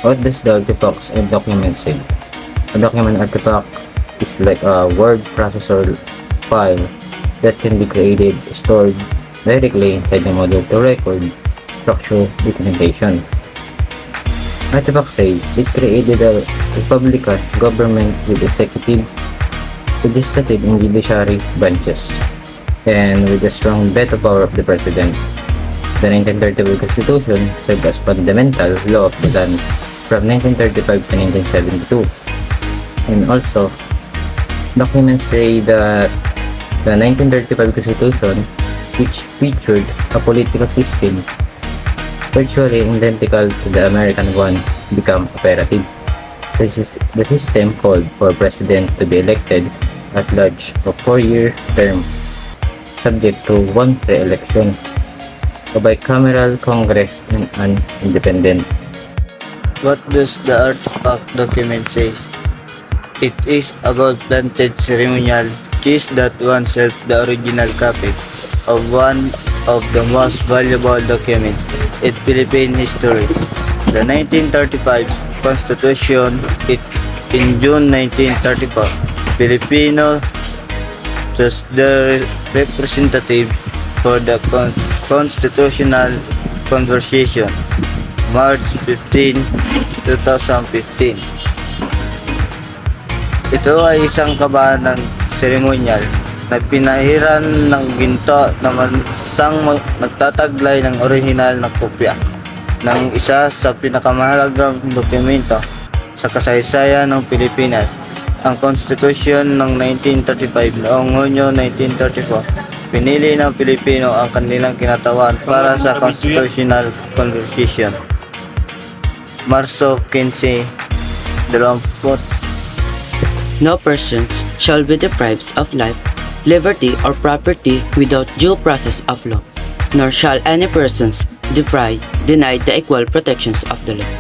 What does the artifacts and documents say? A document artifact is like a word processor file that can be created, stored directly inside the module to record, structure, documentation. Artifacts say it created a republican government with executive, legislative, and judiciary branches, and with the strong veto power of the president. The 1931 Constitution served as fundamental law of the land from 1935 to 1972. And also, documents say that the 1935 Constitution, which featured a political system virtually identical to the American one, became operative. The system called for president to be elected at large for 4-year term, subject to one re-election, a bicameral Congress, and an independent. What does the artifact document say? It is a gold-plated ceremonial cheese that once held the original copy of one of the most valuable documents in Philippine history, the 1935 Constitution. In June 1934, Filipino chose the representative for the Constitutional Conversation, March 15, 2015. Ito ay isang kabanang seremonyal na pinahiran ng ginto na isang nagtataglay ng orihinal na kopya ng isa sa pinakamahalagang dokumento sa kasaysayan ng Pilipinas, ang Constitution ng 1935. Noong Hunyo 1934, pinili ng Pilipino ang kanilang kinatawan para sa Constitutional Conversation. Marso 15, 20. No person shall be deprived of life, liberty, or property without due process of law, nor shall any persons denied the equal protections of the law.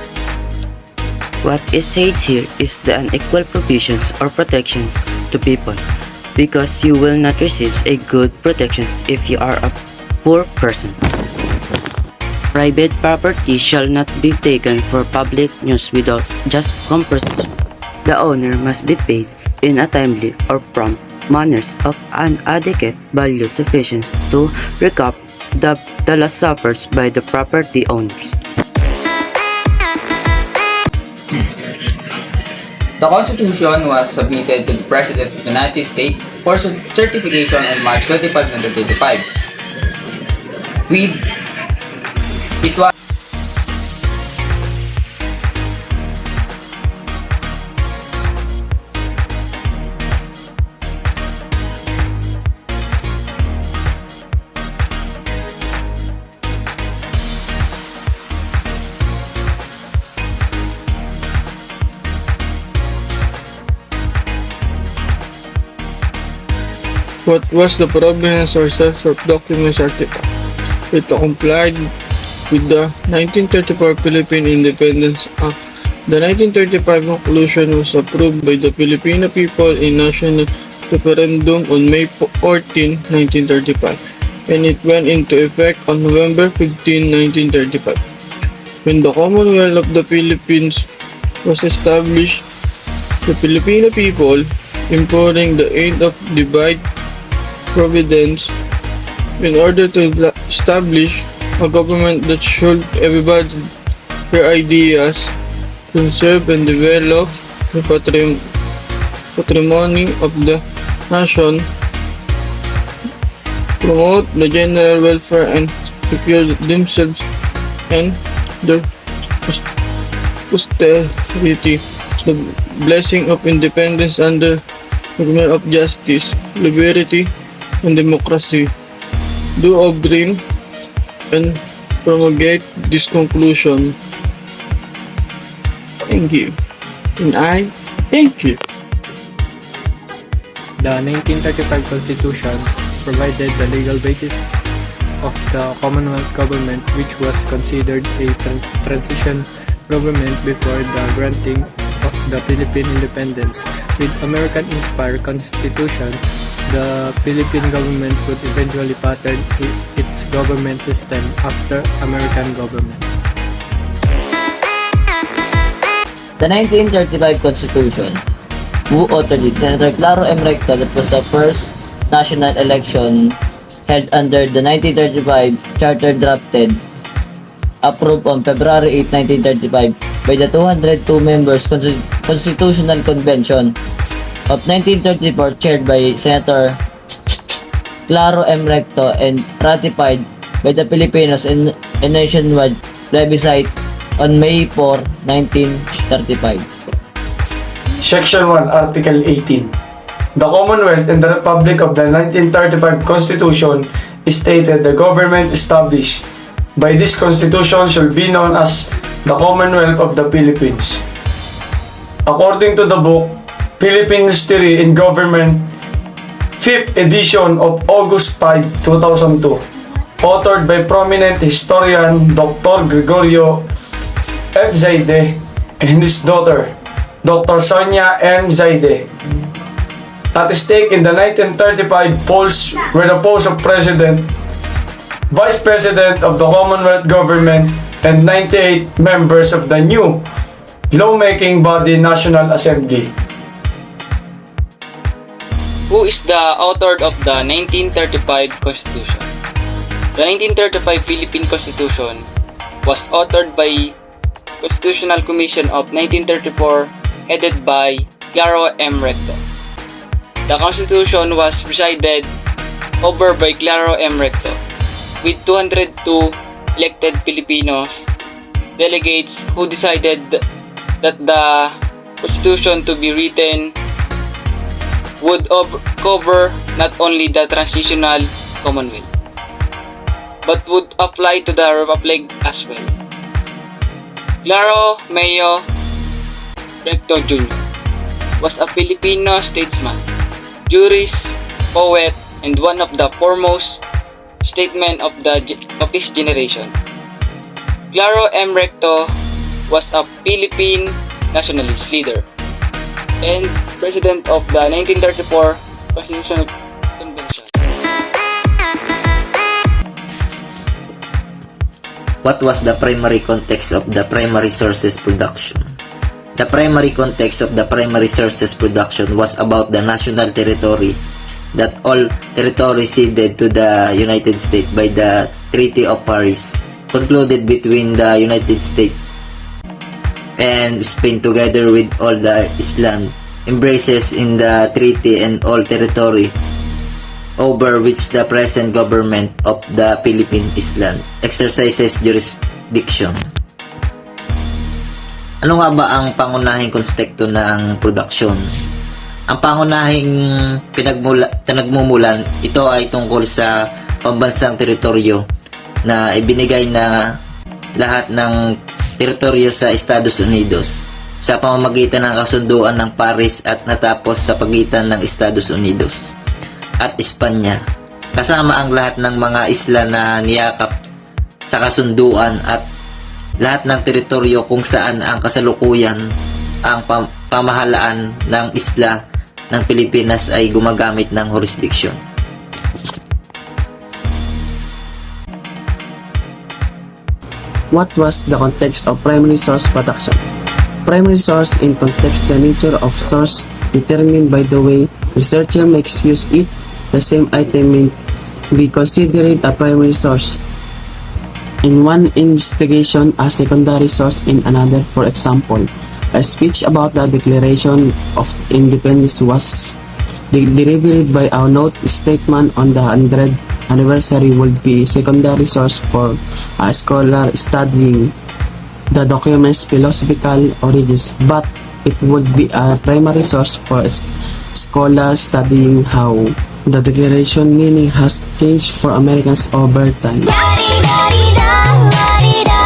What is said here is the unequal provisions or protections to people, because you will not receive a good protections if you are a poor person. Private property shall not be taken for public use without just compensation. The owner must be paid in a timely or prompt manner of an adequate value sufficient to recoup the loss suffered by the property owners. The Constitution was submitted to the President of the United States for certification on March 25, 1925. It was What was the provenance or source of documents artifact? It complied with the 1934 Philippine Independence Act. The 1935 conclusion was approved by the Filipino people in national referendum on May 14, 1935, and it went into effect on November 15, 1935. When the Commonwealth of the Philippines was established, the Filipino people, imploring the aid of divine providence in order to establish a government that should everybody their ideas, conserve and develop the patrimony of the nation, promote the general welfare and secure themselves and their posterity. The blessing of independence under the government of justice, liberty, and democracy. Do agree and promulgate this conclusion. Thank you. And I thank you. The 1935 Constitution provided the legal basis of the Commonwealth government, which was considered a transition government before the granting of the Philippine independence. With American-inspired constitution, the Philippine government would eventually pattern its government system after American government. The 1935 Constitution. Who authored it? Senator Claro M. Recto. That was the first national election held under the 1935 Charter drafted, approved on February 8, 1935 by the 202 members Constitutional Convention of 1934 chaired by Senator Claro M. Recto and ratified by the Filipinos in a nationwide plebiscite on May 4, 1935. Section 1, Article 18. The Commonwealth and the Republic of the 1935 Constitution stated the government established by this Constitution shall be known as the Commonwealth of the Philippines. According to the book, Philippine History in Government, 5th edition of August 5, 2002, authored by prominent historian Dr. Gregorio F. Zaide and his daughter, Dr. Sonia M. Zaide. At stake in the 1935 polls were the posts of President, Vice President of the Commonwealth Government, and 98 members of the new lawmaking body National Assembly. Who is the author of the 1935 Constitution? The 1935 Philippine Constitution was authored by Constitutional Commission of 1934 headed by Claro M. Recto. The Constitution was presided over by Claro M. Recto with 202 elected Filipinos delegates who decided that the Constitution to be written would cover not only the transitional Commonwealth but would apply to the Republic as well. Claro Mayo Recto Jr. was a Filipino statesman, jurist, poet, and one of the foremost statesmen of his generation. Claro M. Recto was a Philippine nationalist leader and president of the 1934 Constitutional Convention. What was the primary context of the primary sources production? The primary context of the primary sources production was about the national territory, that all territory ceded to the United States by the Treaty of Paris, concluded between the United States and Spain together with all the island embraces in the treaty and all territory over which the present government of the Philippine Island exercises jurisdiction. Ano nga ba ang pangunahing konstekto ng produksyon? Ang pangunahing pinagmumulan, ito ay tungkol sa pambansang teritoryo na ibinigay na lahat ng teritoryo sa Estados Unidos sa pamamagitan ng kasunduan ng Paris at natapos sa pagitan ng Estados Unidos at Espanya, kasama ang lahat ng mga isla na niyakap sa kasunduan at lahat ng teritoryo kung saan ang kasalukuyan ang pamahalaan ng isla ng Pilipinas ay gumagamit ng jurisdiction. What was the context of primary source production? Primary source in context, the nature of source determined by the way researcher makes use it. The same item may be considered a primary source in one investigation, a secondary source in another. For example, a speech about the Declaration of Independence was delivered by a note statement on the 100th anniversary would be secondary source for a scholar studying the document's philosophical origins, but it would be a primary source for a scholar studying how the Declaration meaning has changed for Americans over time.